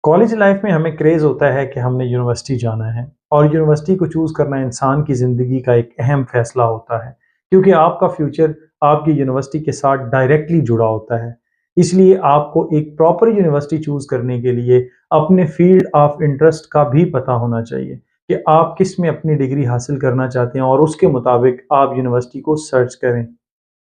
College life में हमें craze होता है कि हमने यूनिवर्सिटी जाना है और यूनिवर्सिटी को चूज़ करना इंसान की ज़िंदगी का एक अहम फ़ैसला होता है, क्योंकि आपका फ्यूचर आपकी यूनिवर्सिटी के साथ डायरेक्टली जुड़ा होता है। इसलिए आपको एक प्रॉपर यूनिवर्सिटी चूज़ करने के लिए अपने फ़ील्ड ऑफ इंटरेस्ट का भी पता होना चाहिए कि आप किस में अपनी डिग्री हासिल करना चाहते हैं और उसके मुताबिक आप यूनिवर्सिटी को सर्च करें।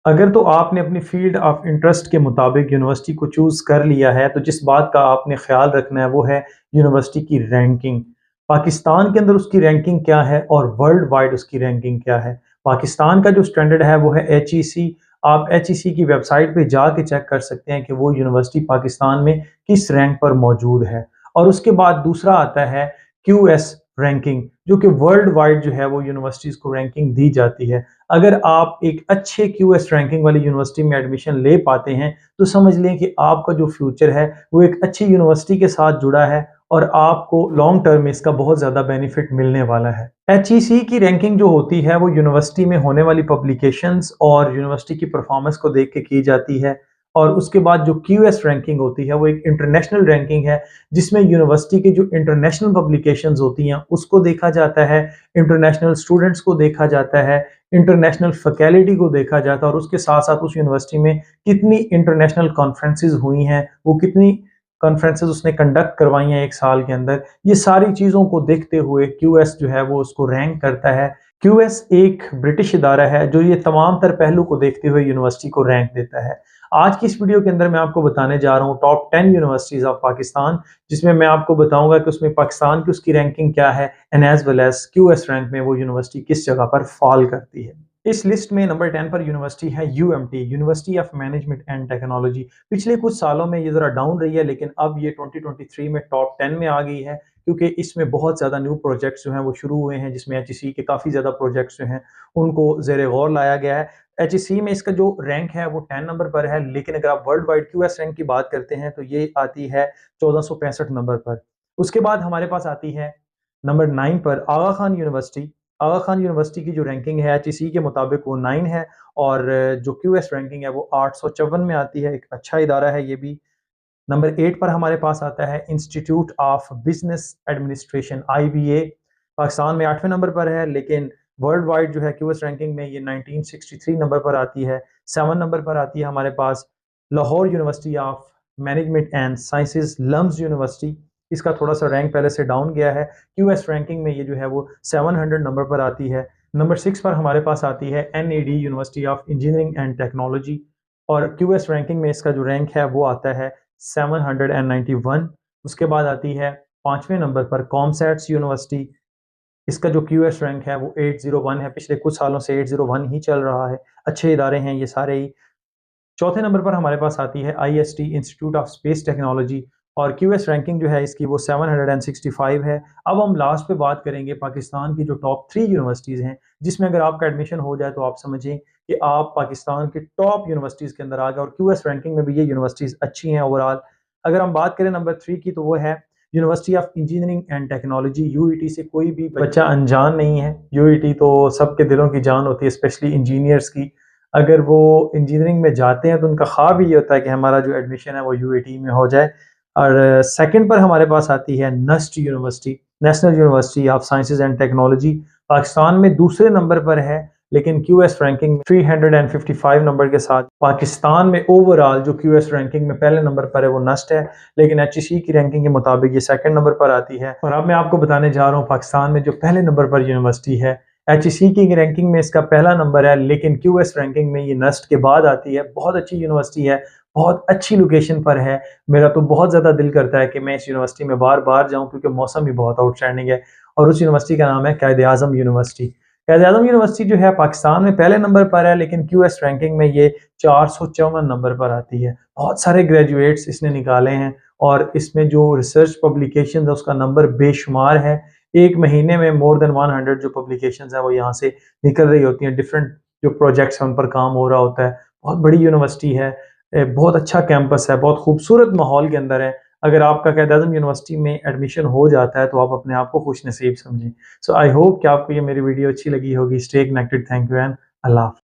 अगर तो आपने अपनी फ़ील्ड ऑफ इंटरेस्ट के मुताबिक यूनिवर्सिटी को चूज़ कर लिया है, तो जिस बात का आपने ख़्याल रखना है वो है यूनिवर्सिटी की रैंकिंग। पाकिस्तान के अंदर उसकी रैंकिंग क्या है और वर्ल्ड वाइड उसकी रैंकिंग क्या है। पाकिस्तान का जो स्टैंडर्ड है वो है एचईसी। आप एचईसी की वेबसाइट पे जाके चेक कर सकते हैं कि वो यूनिवर्सिटी पाकिस्तान में किस रैंक पर मौजूद है। और उसके बाद दूसरा आता है क्यूएस रैंकिंग, जो कि वर्ल्ड वाइड जो है वो यूनिवर्सिटीज़ को रैंकिंग दी जाती है। अगर आप एक अच्छे क्यूएस रैंकिंग वाली यूनिवर्सिटी में एडमिशन ले पाते हैं, तो समझ लें कि आपका जो फ्यूचर है, वो एक अच्छी यूनिवर्सिटी के साथ जुड़ा है और आपको लॉन्ग टर्म में इसका बहुत ज़्यादा बेनिफिट मिलने वाला है। एचईसी की रैंकिंग जो होती है, वो यूनिवर्सिटी में होने वाली पब्लिकेशंस और यूनिवर्सिटी की परफॉर्मेंस को देख के की जाती है। और उसके बाद जो क्यूएस रैंकिंग होती है, वो एक इंटरनेशनल रैंकिंग है, जिसमें यूनिवर्सिटी की जो इंटरनेशनल पब्लिकेशंस होती हैं, उसको देखा जाता है, इंटरनेशनल स्टूडेंट्स को देखा जाता है, इंटरनेशनल फैकल्टी को देखा जाता है और उसके साथ-साथ उस यूनिवर्सिटी में कितनी इंटरनेशनल कॉन्फ्रेंसेस हुई हैं, वो कितनी कॉन्फ्रेंसेस उसने कंडक्ट करवाई हैं 1 साल के अंदर। ये सारी चीज़ों को देखते हुए क्यूएस जो है वो उसको रैंक करता है। क्यूएस एक ब्रिटिश इदारा है जो ये तमाम तर पहलू को देखते हुए यूनिवर्सिटी को रैंक देता है। आज की इस वीडियो के अंदर मैं आपको बताने जा रहा हूँ टॉप 10 यूनिवर्सिटीज़ ऑफ पाकिस्तान, जिसमें मैं आपको बताऊँगा कि उसमें पाकिस्तान की उसकी रैंकिंग क्या है and as well as QS rank में वो यूनिवर्सिटी किस जगह पर फ़ॉल करती है। इस लिस्ट में नंबर 10 पर यूनिवर्सिटी है UMT, university of management and technology. पिछले कुछ सालों में ये ज़रा डाउन रही है, लेकिन अब ये 2023 में टॉप 10 में आ गई है, क्योंकि इसमें बहुत ज़्यादा न्यू प्रोजेक्ट्स जो हैं वो शुरू हुए हैं, जिसमें एचईसी के काफ़ी ज़्यादा प्रोजेक्ट्स जो हैं उनको ज़ेर गौर लाया गया है। एचईसी में इसका जो रैंक है वो 10 नंबर पर है, लेकिन अगर आप वर्ल्ड वाइड क्यूएस रैंक की बात करते हैं तो ये आती है 1465 नंबर पर। उसके बाद हमारे पास आती है नंबर 9 पर आगा खान यूनिवर्सिटी। आगा खान यूनिवर्सिटी की जो रैंकिंग है एचईसी के मुताबिक वो 9 है और जो क्यूएस रैंकिंग है वो 854 में आती है। एक अच्छा इदारा है ये भी। नंबर 8 पर हमारे पास आता है institute of business administration IBA. Pakistan में 8वें नंबर पर है, लेकिन वर्ल्ड वाइड जो है क्यूएस रैंकिंग में ये 1963 नंबर पर आती है। 7 नंबर पर आती है हमारे पास Lahore university of management and sciences LUMS university. इसका थोड़ा सा रैंक पहले से डाउन गया है। क्यूएस रैंकिंग में ये जो है वो 700 नंबर पर आती है। नंबर 6 पर हमारे पास आती है NED university of engineering and technology और क्यूएस रैंकिंग में इसका जो रैंक है वो आता है 791। उसके बाद आती है 5वें नंबर पर कॉमसैट्स यूनिवर्सिटी। इसका जो क्यूएस रैंक है वो 801 है। पिछले कुछ सालों से 801 ही चल रहा है। अच्छे इदारे हैं ये सारे ही। चौथे नंबर पर हमारे पास आती है IST institute of space technology और क्यूएस रैंकिंग जो है इसकी वो 765 है। अब हम लास्ट पे बात करेंगे पाकिस्तान की जो टॉप 3 यूनिवर्सिटीज़ हैं, जिसमें अगर आपका एडमिशन हो जाए तो आप समझें कि आप पाकिस्तान के टॉप यूनिवर्सिटीज़ के अंदर आ गए और क्यूएस रैंकिंग में भी ये यूनिवर्सिटीज़ अच्छी हैं ओवरऑल। अगर हम बात करें नंबर 3 की तो वो है university of engineering and technology. UET से कोई भी बच्चा अनजान नहीं है। यूईटी तो सबके दिलों की जान होती है, स्पेशली इंजीनियर्स की। अगर वो इंजीनियरिंग में जाते हैं तो उनका ख्वाब ये होता है कि हमारा जो एडमिशन है वो यूएटी में हो जाए। और सेकंड पर हमारे पास आती है NUST university, national university of sciences and technology. Pakistan में दूसरे नंबर पर है, लेकिन क्यूएस रैंकिंग 355 नंबर के साथ पाकिस्तान में ओवरऑल जो क्यूएस रैंकिंग में पहले नंबर पर है वो नस्ट है, लेकिन एचईसी की रैंकिंग के मुताबिक ये सेकंड नंबर पर आती है। और अब मैं आपको बताने जा रहा हूँ पाकिस्तान में जो पहले नंबर पर यूनिवर्सिटी है। एचईसी की रैंकिंग में इसका पहला नंबर है, लेकिन क्यूएस रैंकिंग में ये नस्ट के बाद आती है। बहुत अच्छी यूनिवर्सिटी है, बहुत अच्छी लोकेशन पर है। मेरा तो बहुत ज़्यादा दिल करता है कि मैं इस यूनिवर्सिटी में बार-बार जाऊँ, क्योंकि मौसम भी बहुत आउटस्टैंडिंग है और उस यूनिवर्सिटी का नाम है कायद-ए-आज़म यूनिवर्सिटी। कायद-ए-आज़म यूनिवर्सिटी जो है पाकिस्तान में पहले नंबर पर है, लेकिन क्यूएस रैंकिंग में ये 454 नंबर पर आती है। बहुत सारे ग्रेजुएट्स इसने निकाले हैं और इसमें जो रिसर्च पब्लिकेशन है उसका नंबर बेशुमार है। एक महीने में मोर देन 100 जो पब्लिकेशंस हैं वो यहाँ से निकल रही होती हैं। डिफरेंट जो प्रोजेक्ट्स हैं उन पर काम हो रहा होता है। बहुत बड़ी यूनिवर्सिटी है, बहुत अच्छा कैंपस है, बहुत खूबसूरत माहौल के अंदर है। अगर आपका कायद-ए-आज़म यूनिवर्सिटी में एडमिशन हो जाता है तो आप अपने आप को खुश नसीब समझें। सो आई होप कि आपको ये मेरी वीडियो अच्छी लगी होगी। Stay connected. Thank you and अल्लाह हाफ़िज़।